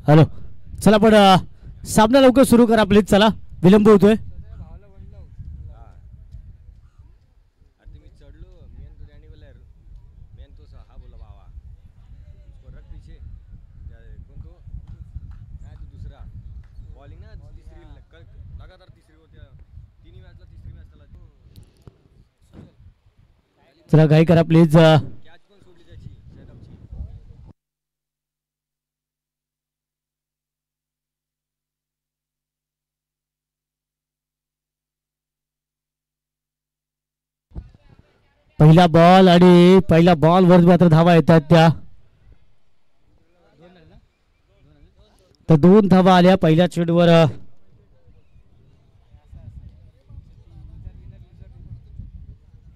Hello, चला पण सामना लवकर सुरू करा प्लीज. चला, विलंब होतोय. चला घाई करा प्लीज. पहिला बॉल आणि पहिला बॉल वर मात्र धावा येतात त्या. तर 2 धावा आल्या पहिल्या चेंडूवर.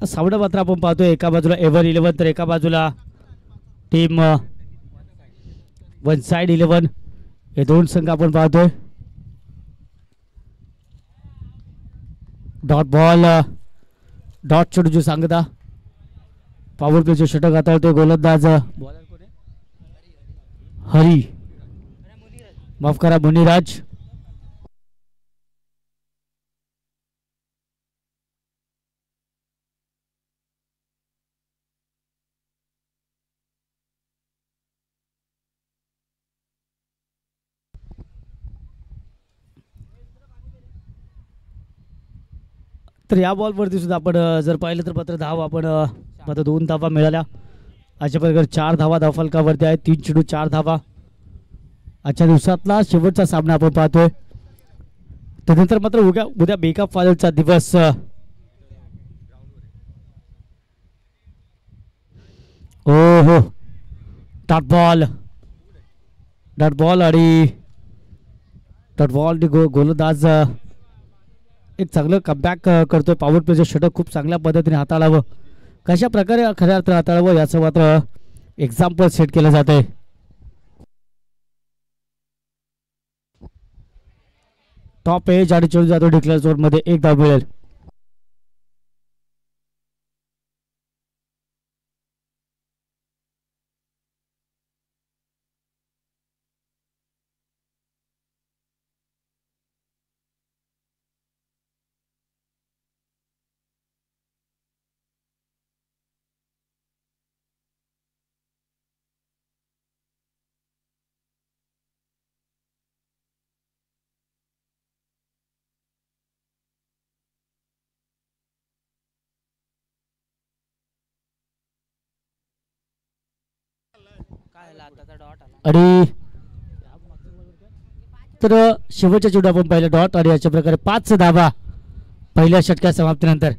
सावडा मात्र आपण पाहतोय एका बाजूला एव्हर 11 तर एका बाजूला टीम वन साइड 11. हे दोन संघ आपण पाहतोय. डॉट बॉल, डॉट चेंडूची सांगता. पॉवर प्लेचे षटक हाताळतोय गोलंदाज हरी, माफ करा मुनिराज. तर या बॉलवरती सुद्धा आपण जर पाहिलं तर मात्र धाव आपण मात्र 2 धावा मिळाल्या. अशा प्रकारे 4 धावा धावफलकावरती आहेत. 3 चेंडू 4 धावा. आजच्या दिवसातला शेवटचा सामना आपण पाहतोय. त्यानंतर मात्र उद्या बेकअप फायनलचा दिवस. ओ हो, डॉट बॉल, डॉट बॉल आणि डॉट बॉल गोलंदाज एक चांगलं कमबॅक करतोय. पॉवर प्लेचं षटक खूप चांगल्या पद्धतीने हाताळावं, कशा प्रकारे खऱ्या अर्थ हाताळावं याचं मात्र एक्झाम्पल सेट केलं जात आहे. टॉप एज आणि चेंडू जातो डिक्लेअर झोन मध्ये. 1 धाव मिळेल. आणि तर शेवटच्या चेंडू आपण पाहिलं डॉट आणि अशा प्रकारे 5 धावा पहिल्या षटका समाप्तीनंतर.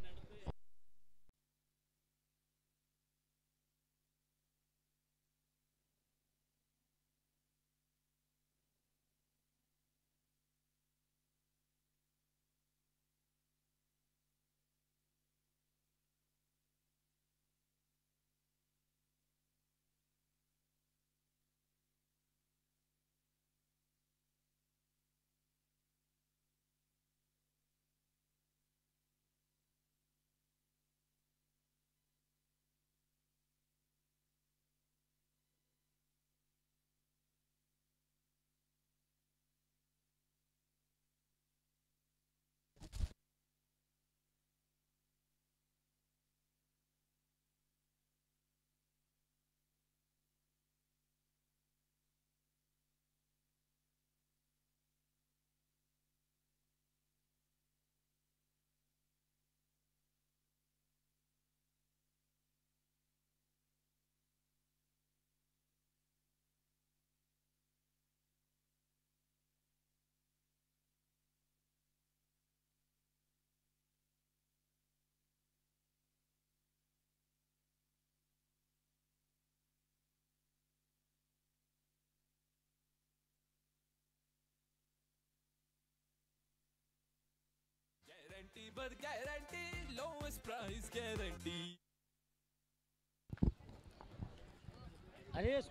अरे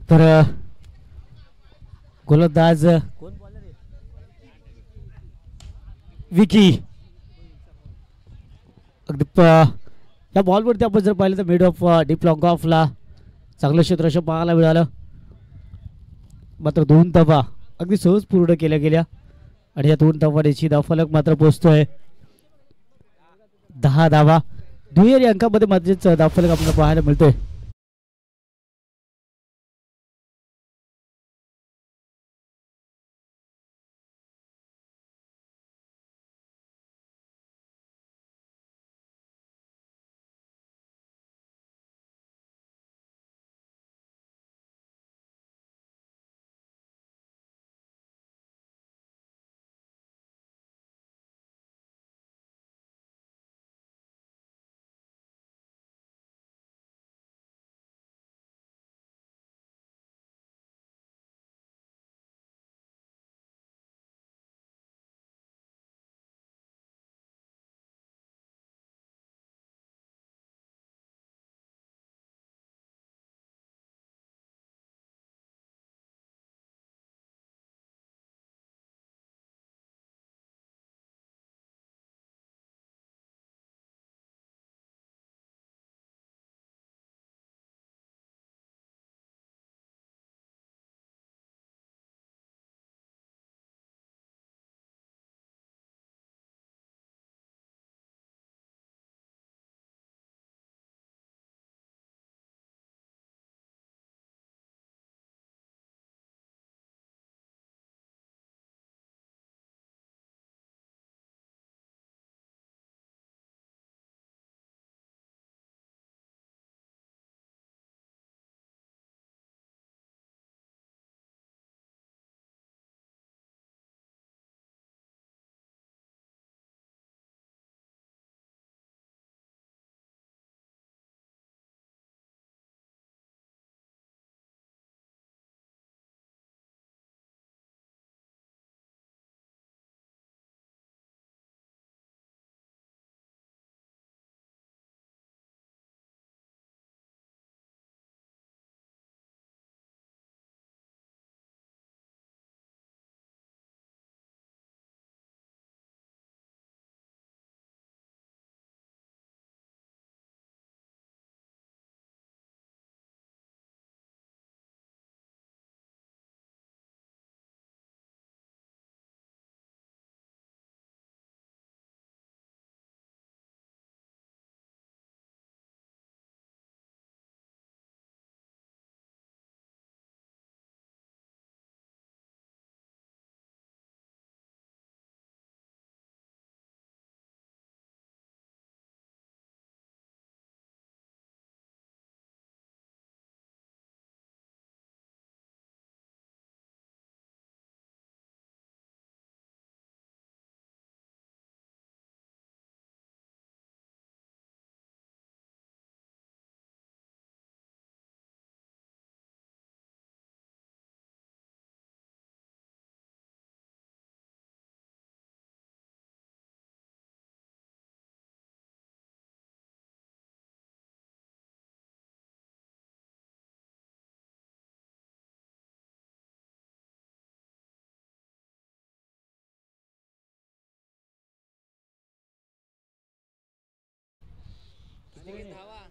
तर गोलंदाज विकी. अगदी या बॉलवरती आपण जर पाहिलं तर मिड ऑफ डीप लॉंग ऑफला चांगलं क्षेत्ररक्षण पाहायला मिळालं. मात्र 2 धावा अगदी सहज पूर्ण केल्या गेल्या आणि या 2 धावांची धावफलक मात्र पोहोचतोय 10 धावा. दुहेरी अंकामध्ये मात्र धावफलक आपल्याला पाहायला मिळतोय.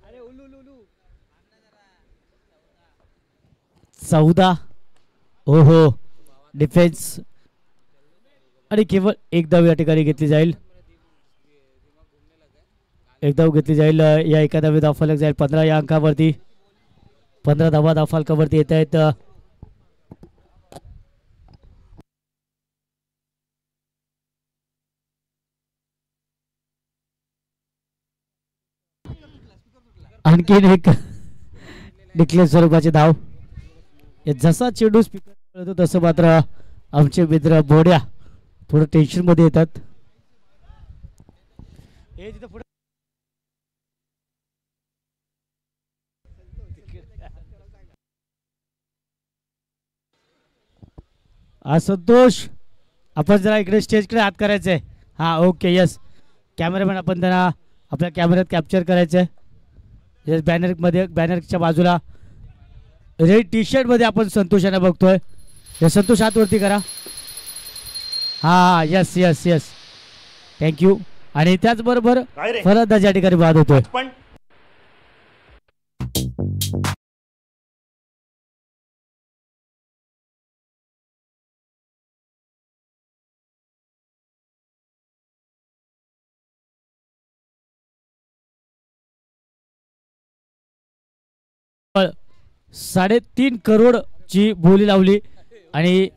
अरे उलू उलू 14. ओहो डिफेन्स आणि केवळ एक धाव या ठिकाणी घेतली जाईल. एक धाव घेतली जाईल. या एका धावे धावफलक जाईल 15 या अंकावरती. 15 धावा धावफलकावरती येत आहेत. आणखीन एक डिक्लेअर स्वरूपाची धाव. जसा चेंडू स्पीकर होतो तसं मात्र आमचे मित्र बोड्या थोडं टेन्शन मध्ये येतात. संतोष आपण जरा इकडे स्टेजकडे हात करायचंय. हा ओके यस कॅमेरामॅन आपण त्यांना आपल्या कॅमेऱ्यात कॅप्चर करायचंय. यस बॅनरच्या बाजूला रेड टी शर्ट मध्ये आपण संतोषाने बघतोय. हे संतोष हात वरती करा. हा यस यस यस थँक्यू. आणि त्याचबरोबर फलंदाज या ठिकाणी बाद होतोय. $3.5 करोडची बोली लावली आणि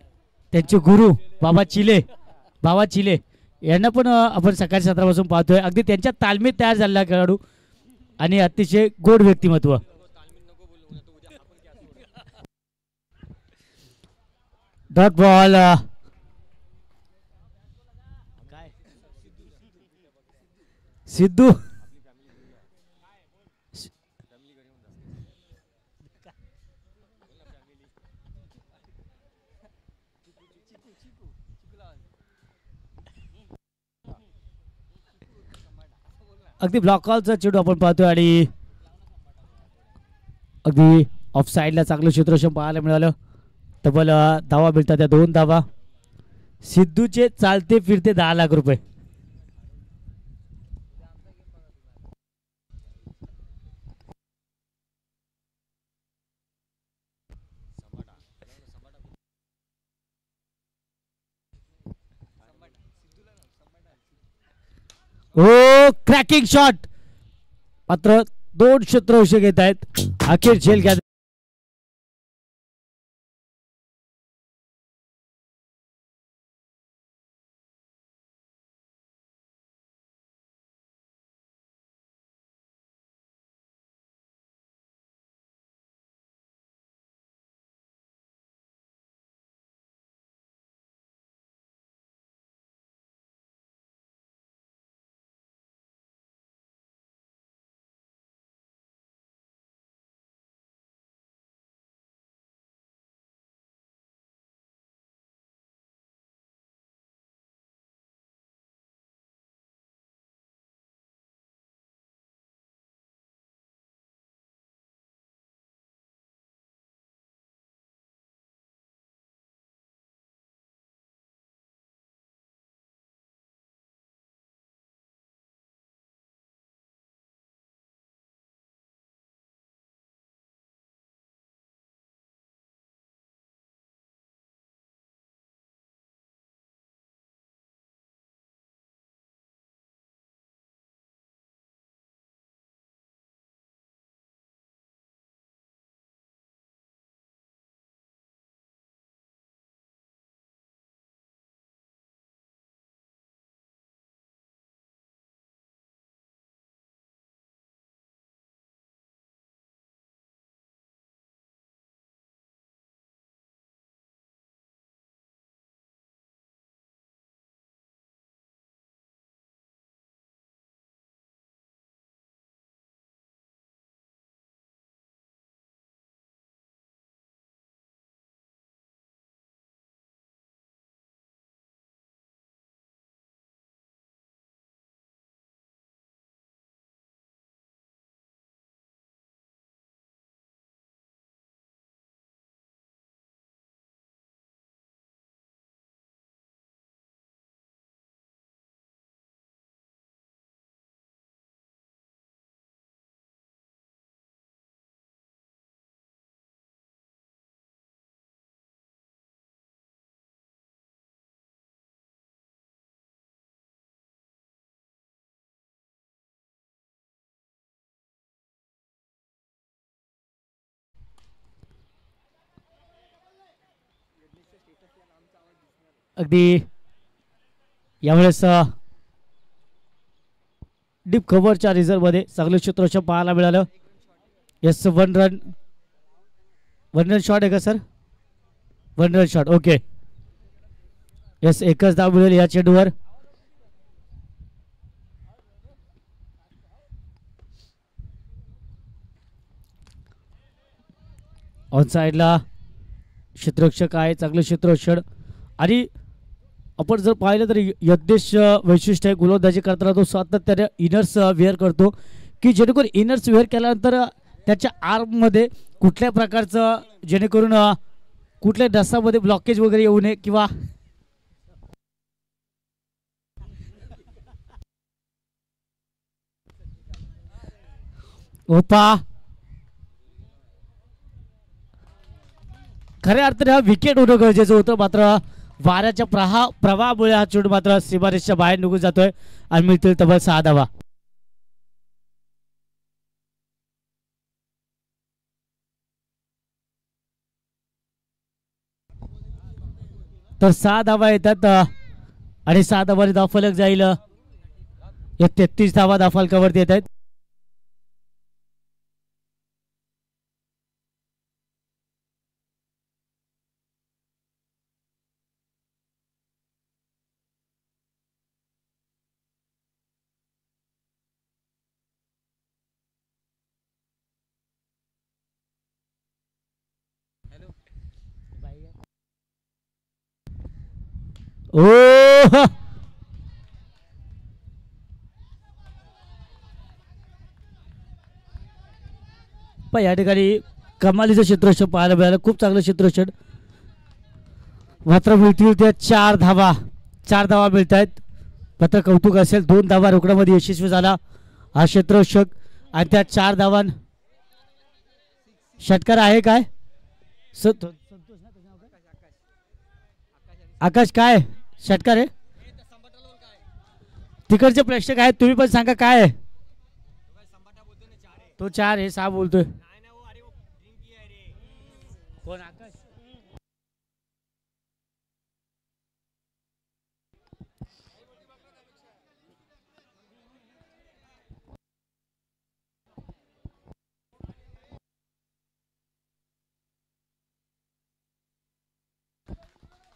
त्यांचे गुरु बाबा चिले यांना पण आपण सकाळी सत्रापासून पाहतोय. अगदी त्यांच्या तालमीत तयार झालेला खेळाडू आणि अतिशय गोड व्यक्तिमत्व. डॉट बॉल सिद्धू अगदी ब्लॉक कॉलचा चेंडू आपण पाहतोय आणि अगदी ऑफ साईडला चांगलं क्षेत्ररक्षण पाहायला मिळालं. तब्बल धावा मिळतात त्या 2 धावा. सिद्धूचे चालते फिरते 10 लाख रुपये. ओ क्रॅकिंग शॉट मात्र 2 क्षेत्ररक्षक घेत आहेत. अखेर झेल घ्या. अगदी यावेळेस डीप कव्हरच्या रिझल्ट मध्ये चांगलं क्षेत्ररक्षण पाहायला मिळालं. यस 1 रन शॉट आहे का sir? 1 run shot okay. Yes एकच धाव मिळेल या चेंडूवर. ऑन साइडला क्षेत्ररक्षक आहे चांगलं क्षेत्ररक्षण. आणि आपण जर पाहिलं तर यज्ञेश वैशिष्ट्य आहे गोलंदाजी करताना तो सातत्याने इनर्स वेअर करतो की जेणेकरून इनर्स वेअर केल्यानंतर त्याच्या आर्ममध्ये कुठल्या प्रकारचं जेणेकरून कुठल्या रस्त्यामध्ये ब्लॉकेज वगैरे येऊ नये किंवा ओपा खऱ्या अर्थाने हा विकेट होणं गरजेचं होतं, मात्र वाऱ्याच्या प्रवाहामुळे हा चेंडू मात्र सीमारेषच्या बाहेर निघून जातोय आणि मिळतील तब्बल 6 धावा. तर 6 धावा येतात आणि 6 धावांनी धावफलक जाईल. या 33 धावा धावफलकावरती येत आहेत. ओ पण या ठिकाणी कमालीचं क्षेत्ररक्षण पाहायला मिळालं, खूप चांगलं क्षेत्ररक्षण. मात्र मिळतील त्या 4 धावा मिळत आहेत. मात्र कौतुक असेल 2 धावा रोखण्यामध्ये यशस्वी झाला हा क्षेत्ररक्षक आणि त्या 4 धावां षटकार आहे काय आकाश काय षटकार आहे. तिकडचे प्रेक्षक आहेत, तुम्ही पण सांगा काय आहे. तो 4 हे 6 बोलतोय कोण आकाश.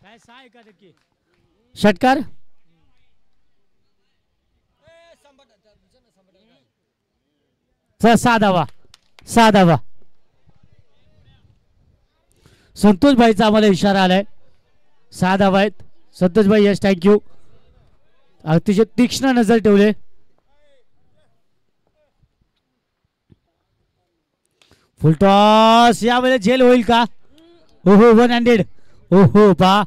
काय 6 आहे का नक्की षटकार. सहा धावा संतोष भाईचा आम्हाला इशारा आलाय. 6 धावा आहेत. संतोष भाई यस थँक्यू. अतिशय तीक्ष्ण नजर ठेवले. फुलटॉस यावेळेला झेल होईल का. ओहो 1 हँडेड. ओहो पा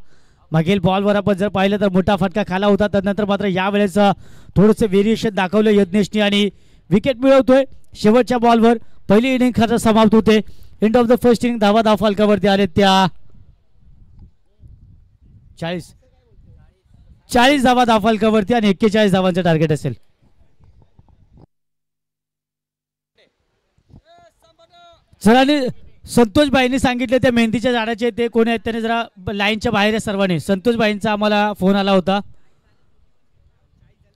मागील बॉलवर आपण जर पाहिलं तर मोठा फटका खाला होता. त्यानंतर मात्र यावेळेस थोडंसं व्हेरिएशन दाखवलं यज्ञेशने आणि विकेट मिळवतोय. शेवटच्या बॉलवर पहिली इनिंग खरं समाप्त होते. End of the first inning धावा फलकावरती आले त्या 40 धावा फलकावरती आणि 41 धावांचं टार्गेट असेल. सरांनी संतोष भाईंनी सांगितले त्या मेहंदीच्या झाडाचे ते कोण आहेत त्याने जरा लाईनच्या बाहेर आहे सर्वांनी. संतोष भाईंचा आम्हाला फोन आला होता,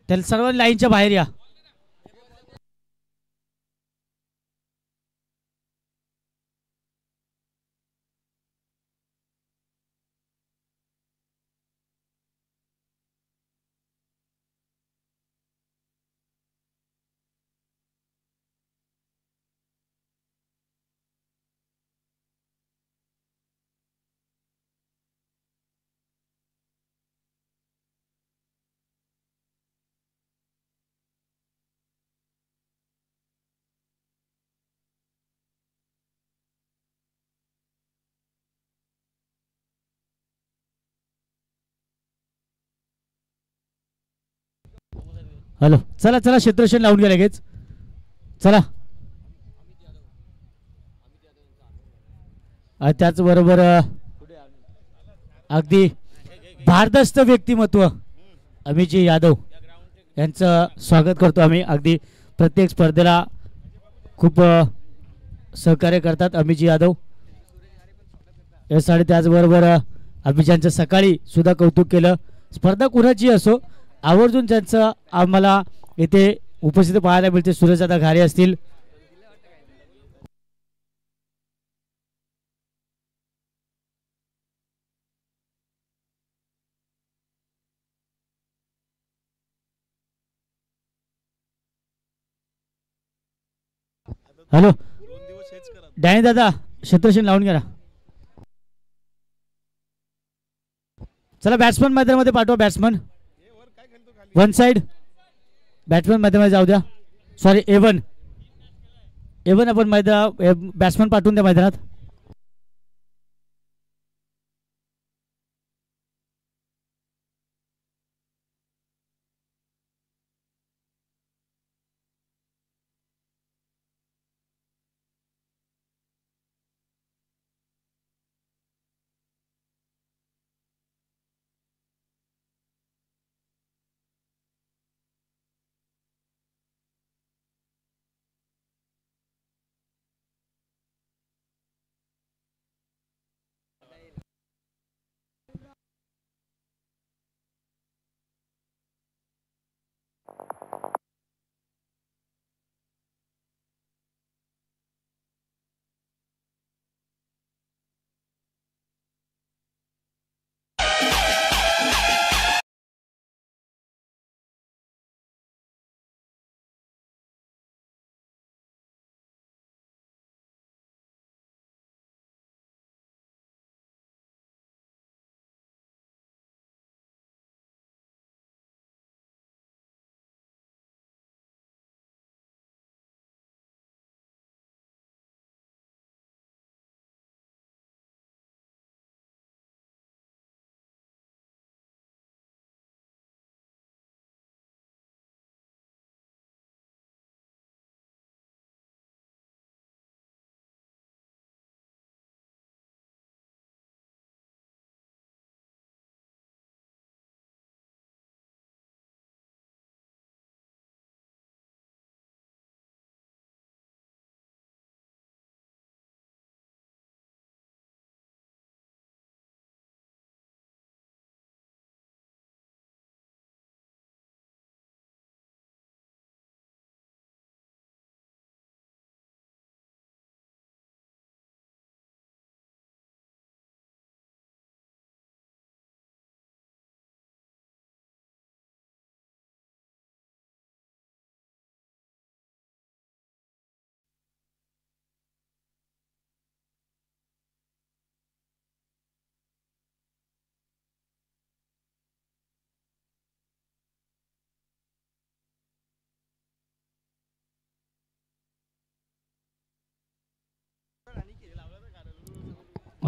त्याला सर्वांनी लाईनच्या बाहेर या. हॅलो चला चला क्षेत्ररक्षण लावून घ्या लगेच चला. त्याचबरोबर अगदी भारदस्त व्यक्तिमत्व अमितजी यादव यांचं स्वागत करतो आम्ही. अगदी प्रत्येक स्पर्धेला खूप सहकार्य करतात अमितजी यादव यासाठी. त्याचबरोबर अभिजानचं सकाळी सुद्धा कौतुक केलं. स्पर्धा कुणाची असो आवर्जून त्यांचं आम्हाला इथे उपस्थिती पाहायला मिळते. सूरजदादा घारे असतील, हॅलो डॅनी दादा क्षेत्ररक्षण लावून घ्या. चला बॅट्समन मैदानामध्ये पाठवा. बॅट्समन 1 साइड बॅट्समन मैदानामध्ये जाऊ द्या. सॉरी A1 आपण मैदान बॅट्समन पाठवून द्या मैदानात.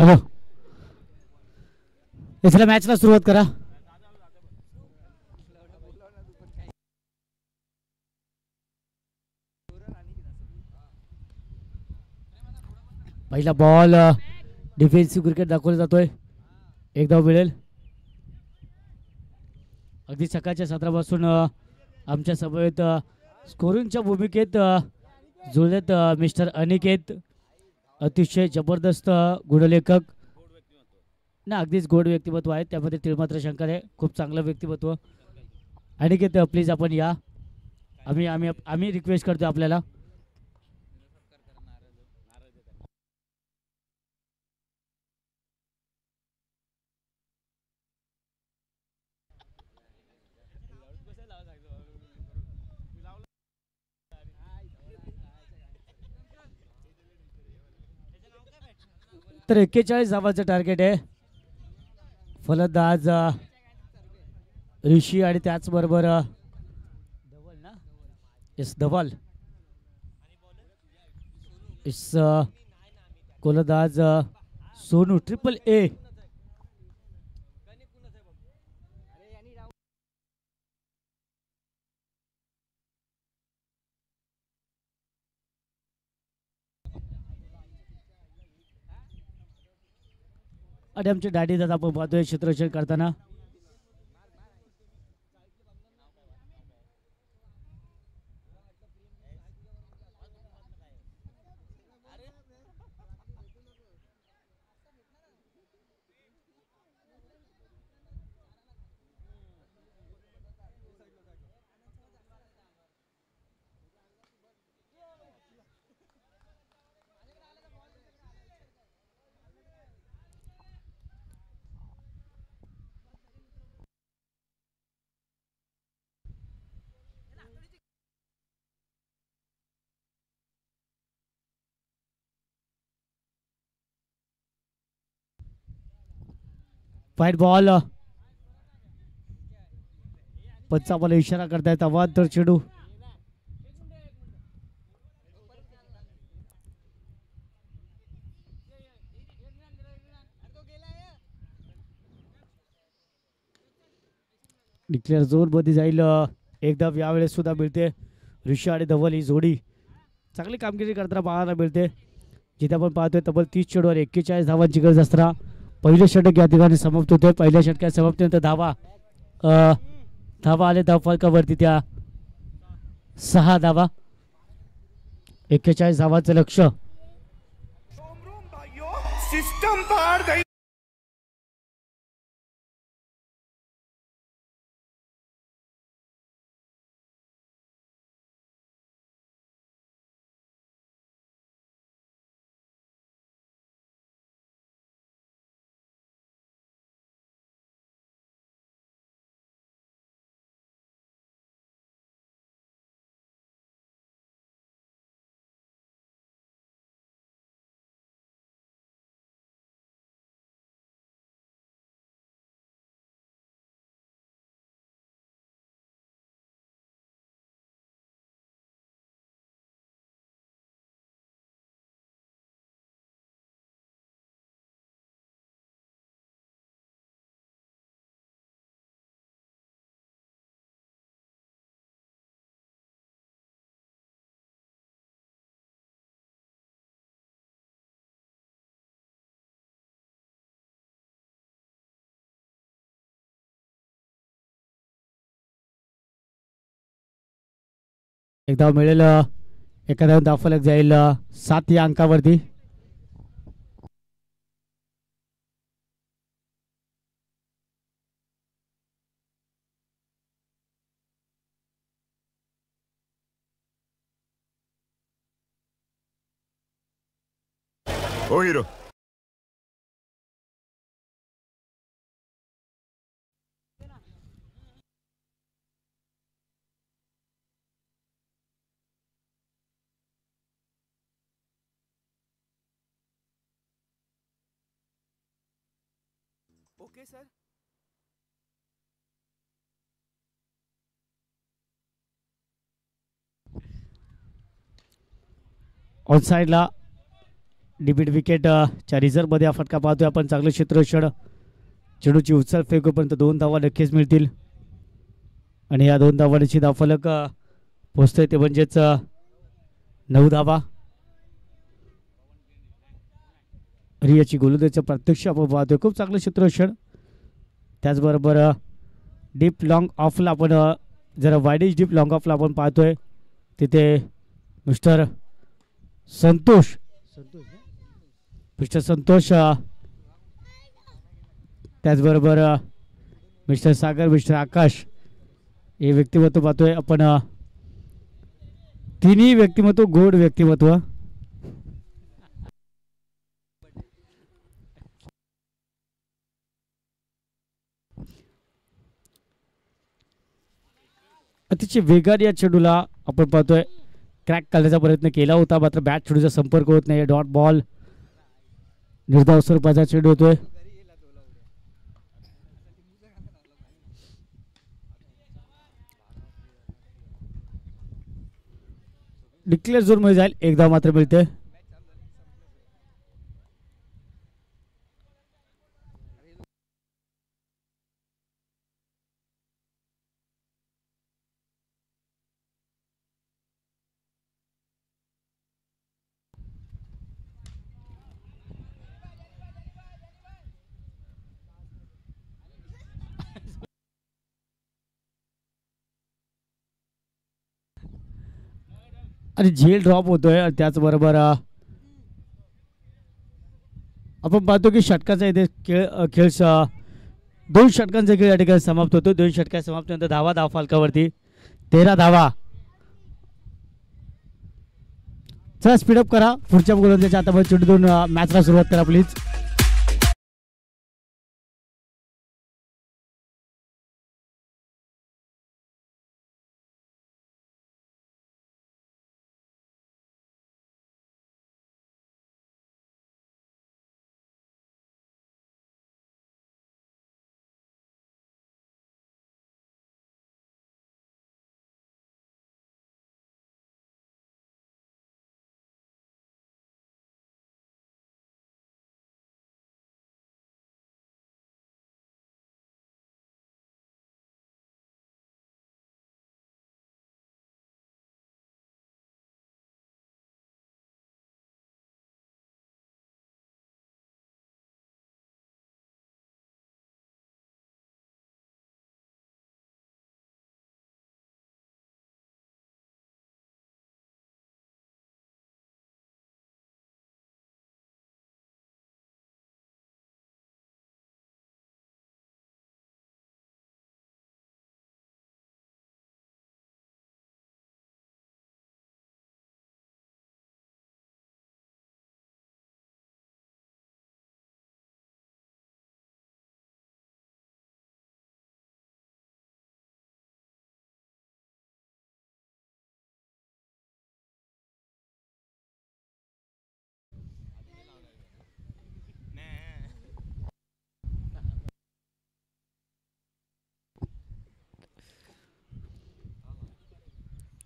अरे चला मॅचला सुरुवात करा. पहिला बॉल डिफेन्सिव्ह क्रिकेट दाखवला जातोय. एक धाव मिळेल. अगदी सकाळच्या सत्रापासून आमच्या समवेत स्कोरिंगच्या भूमिकेत जुळलेत मिस्टर अनिकेत. अतिशय जबरदस्त गुणलेखक ना, अगदीच गोड व्यक्तिमत्व आहे. त्यामध्ये तिळमात्र शंका आहे. खूप चांगलं व्यक्तिमत्व. अनिकेत प्लीज आपण या. आम्ही आम्ही आम्ही रिक्वेस्ट करतो आपल्याला. तर 41 धावांचं टार्गेट आहे. फलंदाज ऋषी आणि त्याचबरोबर धवल ना, येस धवल. इस गोलंदाज सोनू ट्रिपल ए. आणि आमचे डॅडी दादा आपण पाहतोय क्षेत्ररक्षण करताना. White ball. पंच आम्हाला इशारा करतायत. अवांतर चेंडू. डिक्लेअर झोन मध्ये जाईल. एकदा यावेळेस सुद्धा मिळते. ऋषी आणि धवल ही जोडी चांगली कामगिरी करताना पाहायला मिळते. जिथे आपण पाहतोय तब्बल 30 चेंडूवर 41 धावांची गरज असताना पहिले षटक या ठिकाणी समाप्त होते. पहिल्या षटकात समाप्तीनंतर धावा आले धाव फलकावरती त्या 6 धावा. 41 धावांचं लक्ष. सिस्टम पार गई. एक धाव मिळेल. एखाद्या धाव फलक जाईल 7 या अंकावरती. ओ हीरो. Okay sir. ऑन साइडला डिबिट विकेट च्या रिझर्वमध्ये हा फटका पाहतोय आपण. चांगलं क्षेत्ररक्षण, चेंडूची उचल फेकूपर्यंत 2 धावा नक्कीच मिळतील आणि या 2 धावांची धावफलक पोचतोय ते म्हणजेच 9 धावा. रियाची गोलंदाजीचं प्रत्यक्ष आपण पाहतोय. खूप चांगलं क्षेत्ररक्षण, त्याचबरोबर डीप लॉंग ऑफला आपण जरा वाईडिश डीप लॉंग ऑफला आपण पाहतोय. तिथे मिस्टर संतोष त्याचबरोबर मिस्टर सागर, मिस्टर आकाश हे व्यक्तिमत्व पाहतोय आपण. तिन्ही व्यक्तिमत्व गोड व्यक्तिमत्व. अतिशय वेगाने या चेंडूला आपण पाहतोय क्रॅक करण्याचा प्रयत्न केला होता, मात्र बॅट चेंडूचा संपर्क होत नाही. डॉट बॉल, निर्धाव स्वरूपाचा चेंडू होतोय. डिक्लेअर झोन मध्ये जाईल, एकदा मात्र मिळते. आणि झेल ड्रॉप होतोय. त्याचबरोबर आपण पाहतो की षटकाचा इथे खेळ 2 षटकांचा खेळ या ठिकाणी समाप्त होतो. 2 षटका समाप्तीनंतर धाव फलकावरती 13 धावा. चला स्पीडअप करा. पुढच्या गोलंदाजाच्या हातामध्ये चेंडू देऊन मॅचला सुरुवात करा प्लीज.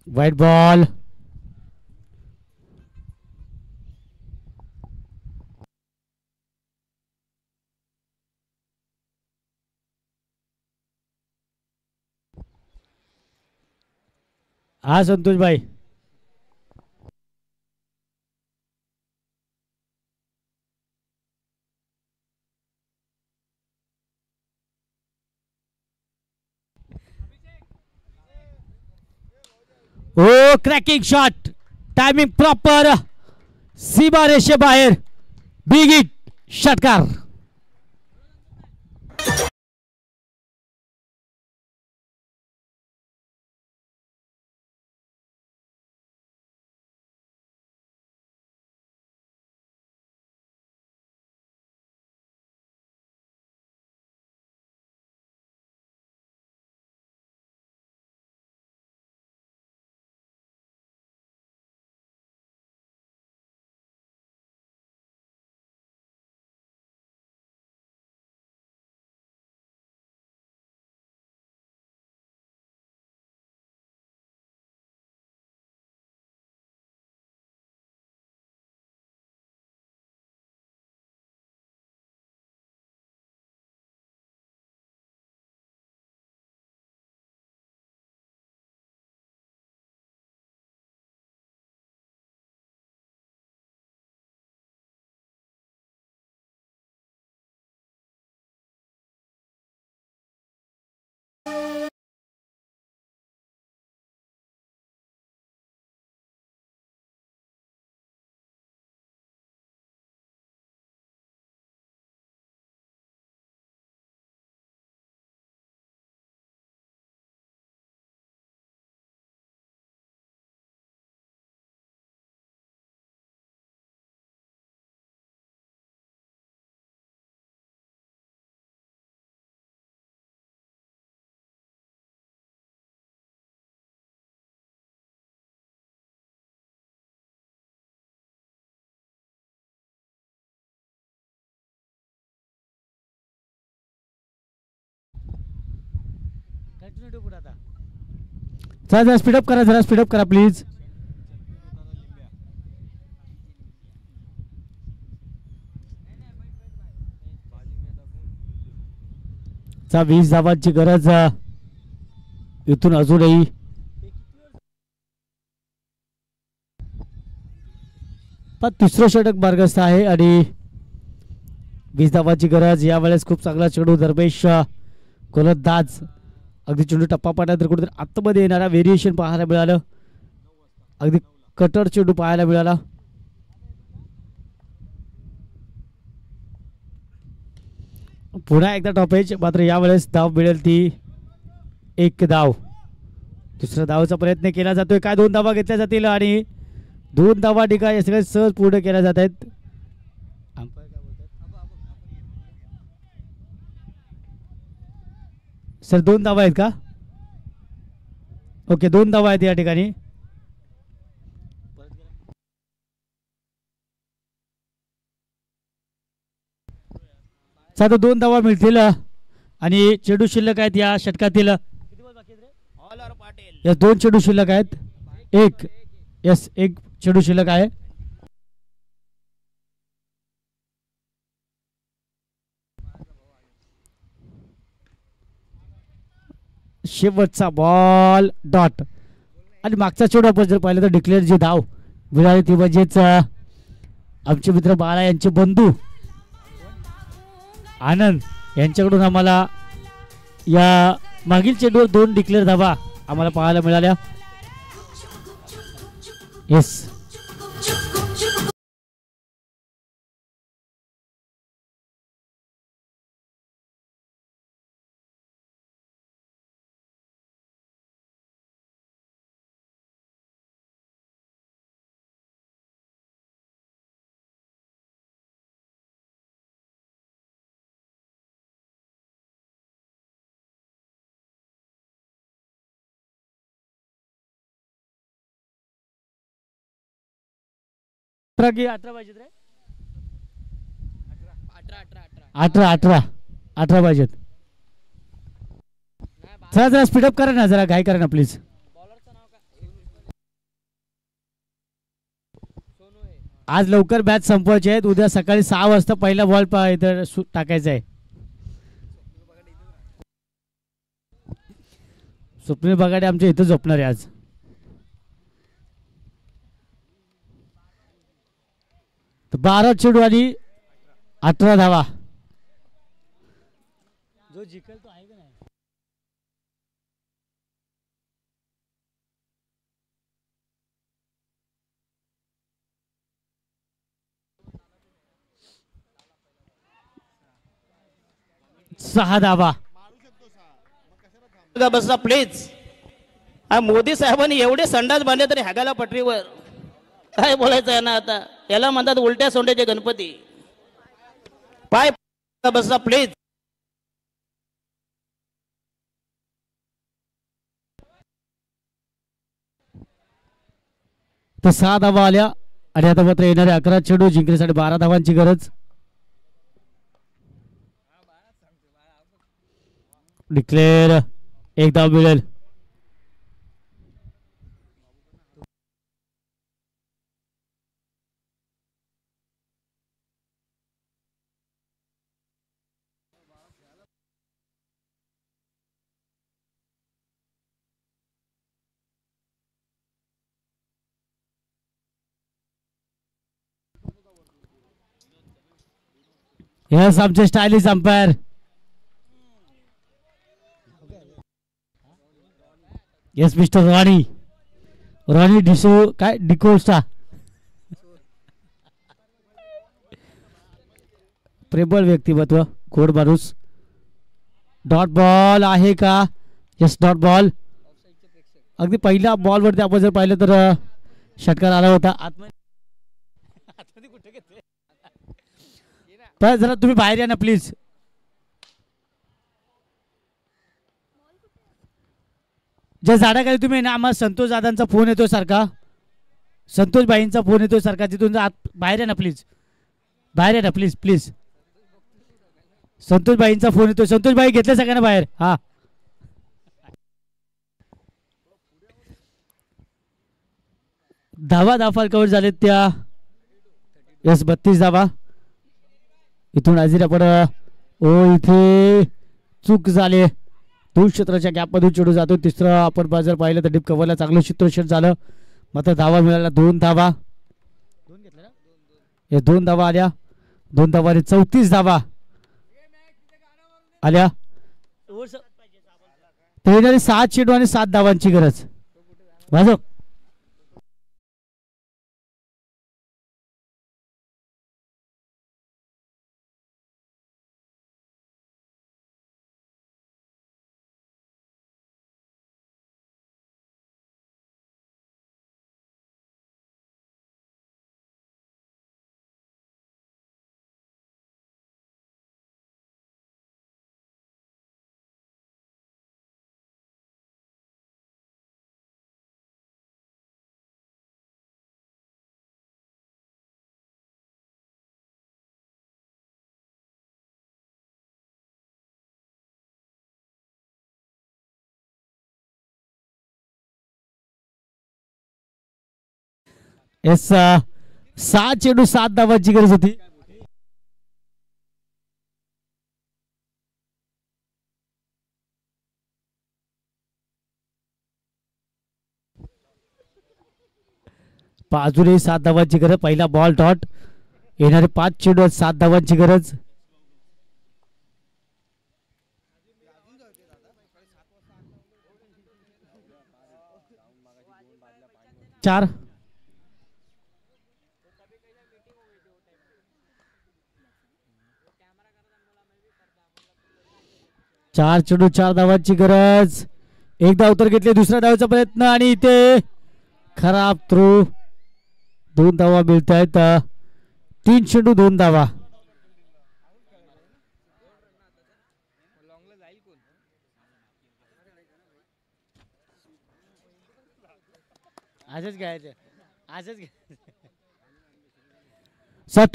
White ball. हा संतोष भाई. ओ क्रॅकिंग शॉट, टायमिंग प्रॉपर, सीमा रेषेबाहेर, बिग हिट, षटकार. चला जरा स्पीडअप करा, जरा स्पीडअप करा प्लीज. चा 20 धावांची गरज इथून अजूनही. पण तिसरं षटक मार्गस्थ आहे आणि 20 धावांची गरज. यावेळेस खूप चांगला चेंडू धर्मेश गोलंदाज अगदी चेंडू टप्पा पाडल्यानंतर कुठेतरी आतमध्ये येणारा व्हेरिएशन पाहायला मिळालं. अगदी कटर चेंडू पाहायला मिळाला. पुन्हा एकदा टॉपेज, मात्र यावेळेस धाव मिळेल ती 1 धाव. दुसऱ्या धावाचा प्रयत्न केला जातोय. काय 2 धावा घेतल्या जातील आणि 2 धावा टिका या सगळ्या सहज पूर्ण केल्या जात आहेत. सर 2 धावा आहेत का? ओके 2 धावा आहेत या ठिकाणी. साधा 2 धावा मिळतील आणि चेंडू शिल्लक आहेत या षटकातील. यस 2 चेंडू शिल्लक आहेत. एक चेंडू शिल्लक आहे. शेवटचा बॉल डॉट आणि मागचा चेंडू आपण जर पाहिलं तर डिक्लेअर जी धाव मिळाली ती म्हणजेच आमचे मित्र बाळा यांचे बंधू आनंद यांच्याकडून आम्हाला या मागील चेंडूवर 2 डिक्लेअर धावा आम्हाला पाहायला मिळाल्या. येस की 18 पाहिजेत रे. 18 पाहिजेत. चला जरा स्पीडअप करा ना, जरा घाई करा ना प्लीज. आज लवकर मॅच संपवायचे आहेत. उद्या सकाळी 6 वाजता पहिला बॉल इथं टाकायचा आहे. स्वप्नील बगाडे आमच्या इथं झोपणार आहे आज. तर 12 चेंडू आणि 18 धावा. जो जिंकेल तो आहे का नाही. सहा धावा. बसा प्लीज. मोदी साहेबांनी एवढे संडास बांधले तरी हागाला पटरीवर. काय बोलायचं आहे ना आता. याला म्हणतात उलट्या सोंड्याचे गणपती. पाय बसा प्लीज. तर 6 धावा आल्या आणि आता मात्र येणारे 11 चेंडू जिंकण्यासाठी 12 धावांची गरज. डिक्लेअर 1 धाव मिळेल. यस आमचे stylish umpire. Yes mister Ronnie डिसो काय डिकोस्टा. प्रेमळ व्यक्तिमत्व, गोड माणूस. डॉट बॉल आहे का? Yes dot ball. अगदी पहिल्या बॉलवरती आपण जर पाहिलं तर षटकार आला होता. पण जरा तुम्ही बाहेर या ना प्लीज. ज्या झाडाखाली तुम्ही ना, आम्हाला संतोष दादांचा फोन येतोय सारखा. संतोष भाईंचा फोन येतोय सारखा. तिथून बाहेर या ना प्लीज. बाहेर या ना प्लीज प्लीज. संतोष भाईंचा फोन येतोय. संतोष भाई घेतले सगळ्यांना बाहेर. हा धावा फलकावर झालेत त्या. यस 32 धावा. इथून अजिर आपण इथे चूक झाली. 2 क्षेत्राच्या गॅपमध्ये चेंडू जातो. तिसरं आपण बाजार पाहिलं तर डीप कव्हरला चांगलं चित्रशेट झालं. मात्र धावा मिळाला 2 धावा. 2 धावा आल्या. 2 धावाने 34 धावा आल्या. तरी 7 चेंडू आणि 7 धावांची गरज. वाजव. एस 6 चेंडू 7 धावांची गरज होती. अजूनही 7 धावांची गरज. पहिला बॉल डॉट. येणारे 5 चेंडू 7 धावांची गरज. 4 4 चेंडू 4 धावांची गरज. एक धाव तर घेतले. दुसऱ्या धावाचा प्रयत्न आणि इथे खराब थ्रू. 2 धावा मिळत आहेत. 3 चेंडू 2 धावा. आजच घ्यायचं. आजच घ्यायचं.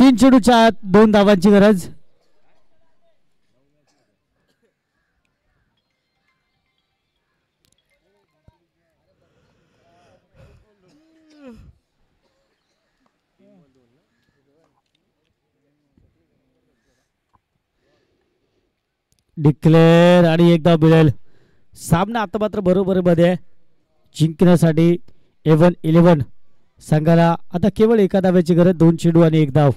3 चेंडू 2 धावांची गरज. डिक्लेअर आणि एक धाव मिळेल. सामना आता मात्र बरोबर मध्ये जिंकण्यासाठी A1-11 संघाला आता केवळ एका धाव्याची गरज. 2 चेंडू आणि 1 धाव.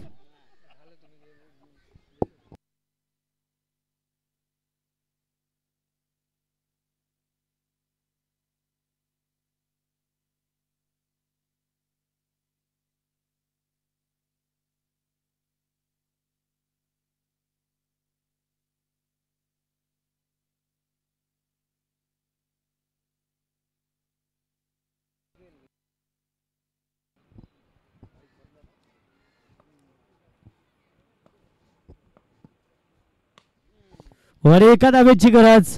वर एका धाव्याची गरज.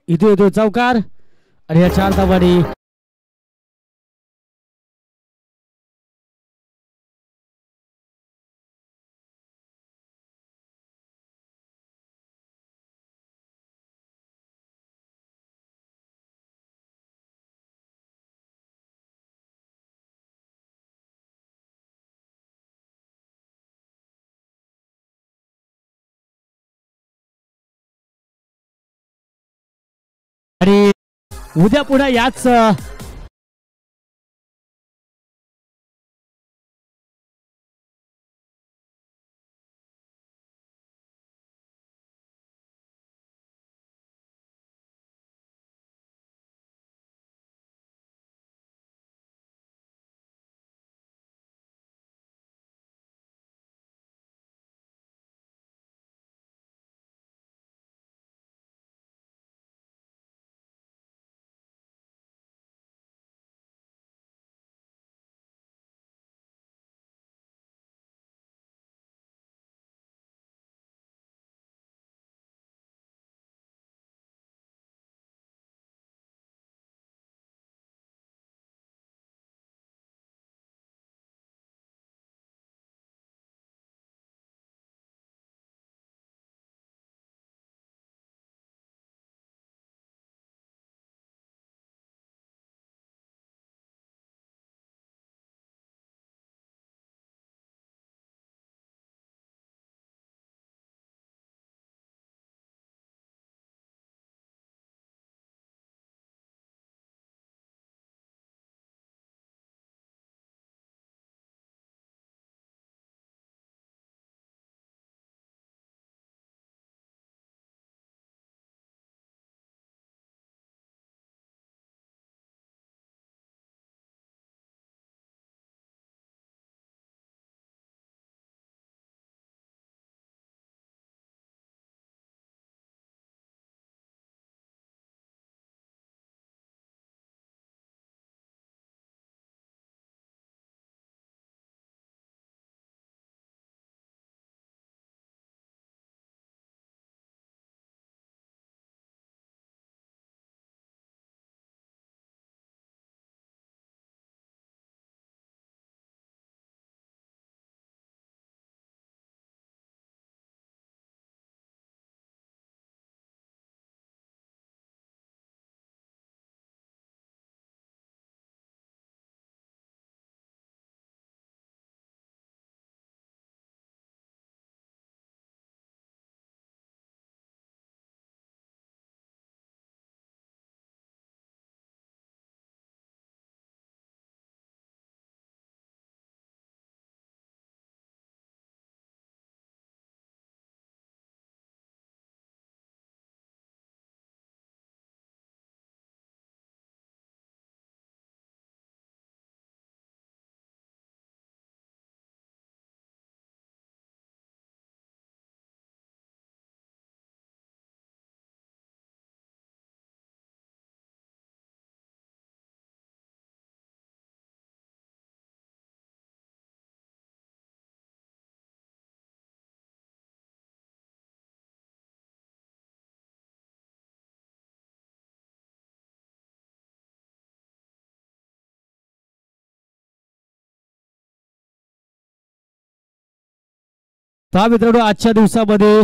इथे येतो चौकार आणि या 4 धावांनी आणि उद्या पुन्हा याच पहा मित्रांनो आजच्या दिवसामध्ये